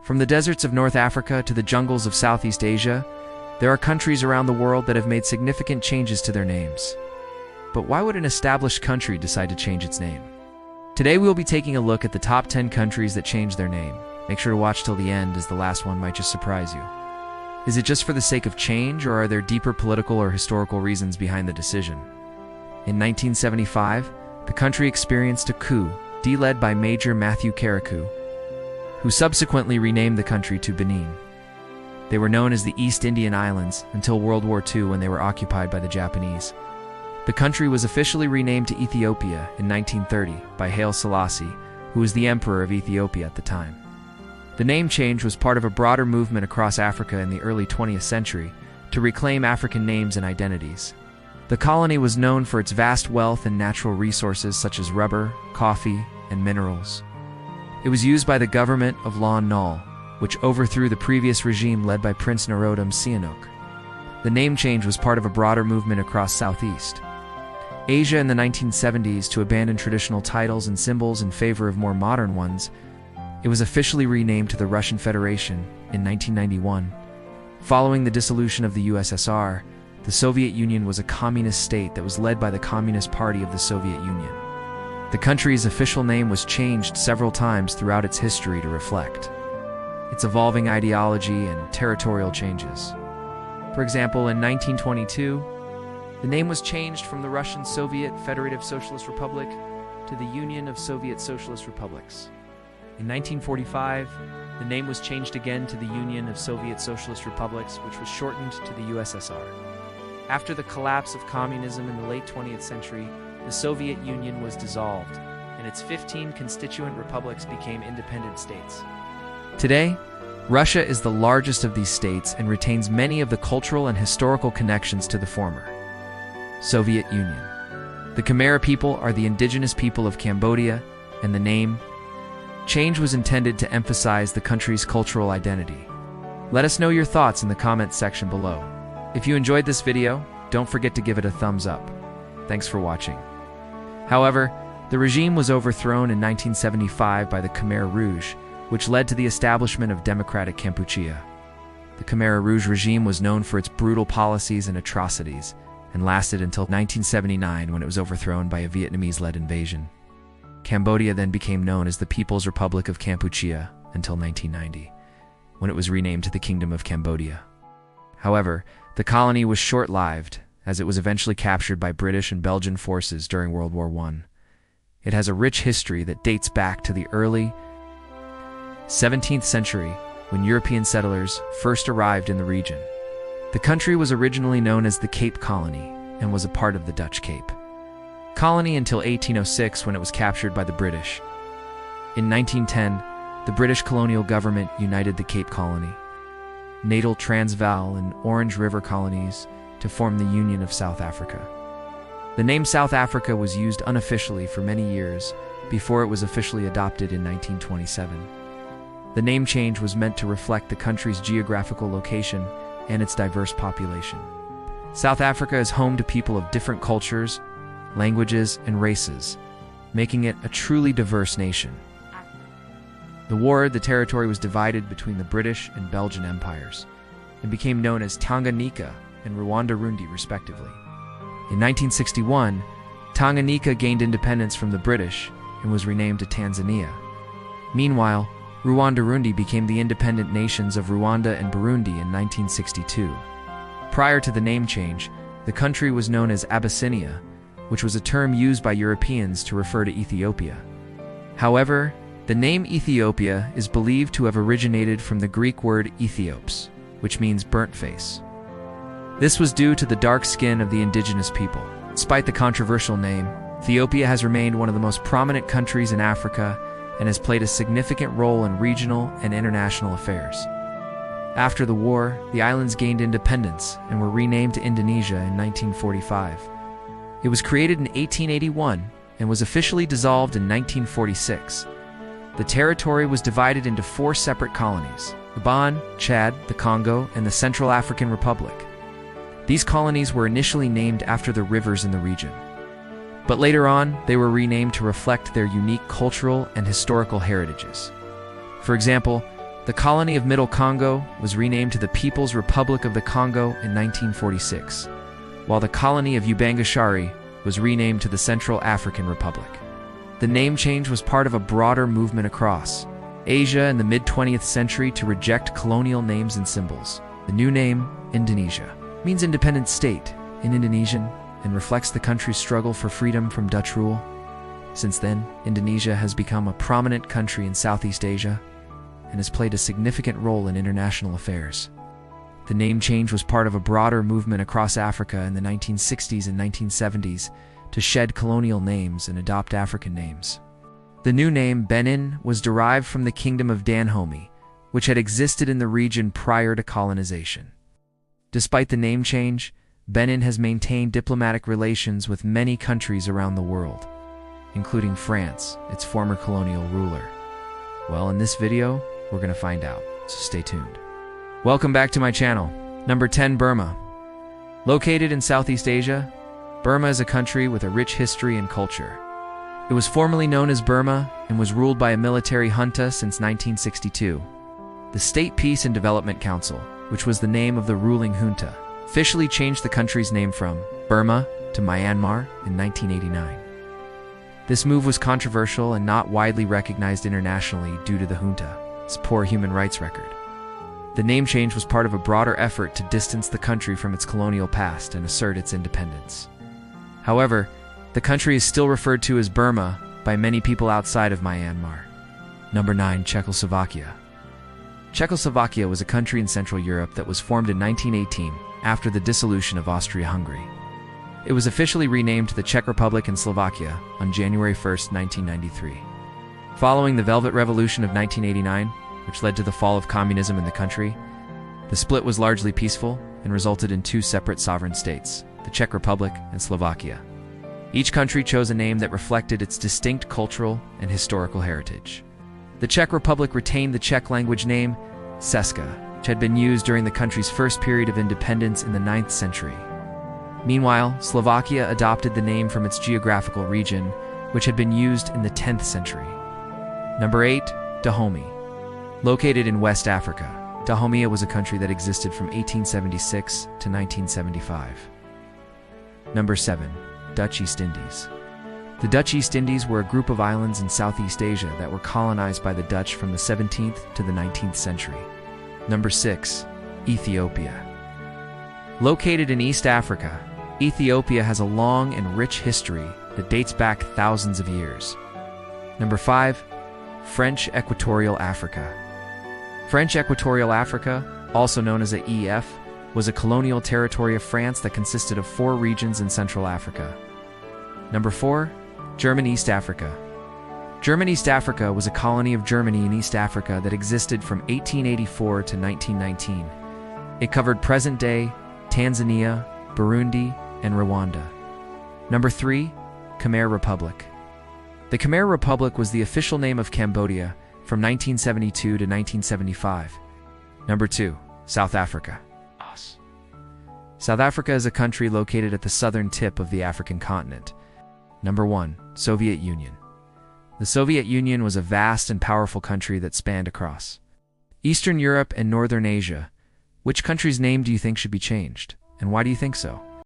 From the deserts of North Africa to the jungles of Southeast Asia, there are countries around the world that have made significant changes to their names. But why would an established country decide to change its name? Today we will be taking a look at the top 10 countries that changed their name. Make sure to watch till the end, as the last one might just surprise you. Is it just for the sake of change, or are there deeper political or historical reasons behind the decision? In 1975, the country experienced a coup, led by Major Matthew Carriacou, who subsequently renamed the country to Benin. They were known as the East Indian Islands until World War II, when they were occupied by the Japanese. The country was officially renamed to Ethiopia in 1930 by Haile Selassie, who was the Emperor of Ethiopia at the time. The name change was part of a broader movement across Africa in the early 20th century to reclaim African names and identities. The colony was known for its vast wealth and natural resources such as rubber, coffee, and minerals. It was used by the government of Lon Nol, which overthrew the previous regime led by Prince Norodom Sihanouk. The name change was part of a broader movement across Southeast Asia in the 1970s to abandon traditional titles and symbols in favor of more modern ones. It was officially renamed to the Russian Federation in 1991. Following the dissolution of the USSR, the Soviet Union was a communist state that was led by the Communist Party of the Soviet Union. The country's official name was changed several times throughout its history to reflect its evolving ideology and territorial changes. For example, in 1922, the name was changed from the Russian Soviet Federative Socialist Republic to the Union of Soviet Socialist Republics. In 1945, the name was changed again to the Union of Soviet Socialist Republics, which was shortened to the USSR. After the collapse of communism in the late 20th century, the Soviet Union was dissolved, and its 15 constituent republics became independent states. Today, Russia is the largest of these states and retains many of the cultural and historical connections to the former Soviet Union. The Khmer people are the indigenous people of Cambodia, and the name change was intended to emphasize the country's cultural identity. Let us know your thoughts in the comments section below. If you enjoyed this video, don't forget to give it a thumbs up. Thanks for watching. However, the regime was overthrown in 1975 by the Khmer Rouge, which led to the establishment of Democratic Kampuchea. The Khmer Rouge regime was known for its brutal policies and atrocities, and lasted until 1979, when it was overthrown by a Vietnamese-led invasion. Cambodia then became known as the People's Republic of Kampuchea until 1990, when it was renamed to the Kingdom of Cambodia. However, the colony was short-lived, as it was eventually captured by British and Belgian forces during World War I. It has a rich history that dates back to the early 17th century, when European settlers first arrived in the region. The country was originally known as the Cape Colony and was a part of the Dutch Cape Colony until 1806, when it was captured by the British. In 1910, the British colonial government united the Cape Colony, Natal Transvaal, and Orange River colonies to form the Union of South Africa. The name South Africa was used unofficially for many years before it was officially adopted in 1927. The name change was meant to reflect the country's geographical location and its diverse population. South Africa is home to people of different cultures, languages, and races, making it a truly diverse nation. The territory was divided between the British and Belgian empires, and became known as Tanganyika and Rwanda-Rundi respectively. In 1961, Tanganyika gained independence from the British and was renamed to Tanzania. Meanwhile, Rwanda-Rundi became the independent nations of Rwanda and Burundi in 1962. Prior to the name change, the country was known as Abyssinia, which was a term used by Europeans to refer to Ethiopia. However, the name Ethiopia is believed to have originated from the Greek word Ethiops, which means burnt face. This was due to the dark skin of the indigenous people. Despite the controversial name, Ethiopia has remained one of the most prominent countries in Africa and has played a significant role in regional and international affairs. After the war, the islands gained independence and were renamed to Indonesia in 1945. It was created in 1881 and was officially dissolved in 1946. The territory was divided into 4 separate colonies: Gabon, Chad, the Congo, and the Central African Republic. These colonies were initially named after the rivers in the region, but later on they were renamed to reflect their unique cultural and historical heritages. For example, The colony of Middle Congo was renamed to the People's Republic of the Congo in 1946, while the colony of Ubangashari was renamed to the Central African Republic. The name change was part of a broader movement across Asia in the mid-20th century to reject colonial names and symbols. The new name, Indonesia, means independent state in Indonesian and reflects the country's struggle for freedom from Dutch rule. Since then, Indonesia has become a prominent country in Southeast Asia and has played a significant role in international affairs. The name change was part of a broader movement across Africa in the 1960s and 1970s to shed colonial names and adopt African names. The new name, Benin, was derived from the Kingdom of Dahomey, which had existed in the region prior to colonization. Despite the name change, Benin has maintained diplomatic relations with many countries around the world, including France, its former colonial ruler. Well, in this video, we're going to find out, so stay tuned. Welcome back to my channel. Number 10, Burma. Located in Southeast Asia, Burma is a country with a rich history and culture. It was formerly known as Burma and was ruled by a military junta since 1962. The State Peace and Development Council, which was the name of the ruling junta, officially changed the country's name from Burma to Myanmar in 1989. This move was controversial and not widely recognized internationally due to the junta's poor human rights record. The name change was part of a broader effort to distance the country from its colonial past and assert its independence. However, the country is still referred to as Burma by many people outside of Myanmar. Number 9, Czechoslovakia. Czechoslovakia was a country in Central Europe that was formed in 1918 after the dissolution of Austria-Hungary. It was officially renamed to the Czech Republic and Slovakia on January 1, 1993. Following the Velvet Revolution of 1989, which led to the fall of communism in the country, the split was largely peaceful and resulted in two separate sovereign states, the Czech Republic and Slovakia. Each country chose a name that reflected its distinct cultural and historical heritage. The Czech Republic retained the Czech language name Česká, which had been used during the country's first period of independence in the 9th century. Meanwhile, Slovakia adopted the name from its geographical region, which had been used in the 10th century. Number 8, Dahomey. Located in West Africa, Dahomey was a country that existed from 1876 to 1975. Number 7, Dutch East Indies. The Dutch East Indies were a group of islands in Southeast Asia that were colonized by the Dutch from the 17th to the 19th century. Number 6, Ethiopia. Located in East Africa, Ethiopia has a long and rich history that dates back thousands of years. Number 5, French Equatorial Africa. French Equatorial Africa, also known as the EF, was a colonial territory of France that consisted of 4 regions in Central Africa. Number 4, German East Africa. German East Africa was a colony of Germany in East Africa that existed from 1884 to 1919. It covered present-day Tanzania, Burundi, and Rwanda. Number 3, Khmer Republic. The Khmer Republic was the official name of Cambodia from 1972 to 1975. Number 2, South Africa. South Africa is a country located at the southern tip of the African continent. Number 1, Soviet Union. The Soviet Union was a vast and powerful country that spanned across Eastern Europe and Northern Asia. Which country's name do you think should be changed, and why do you think so?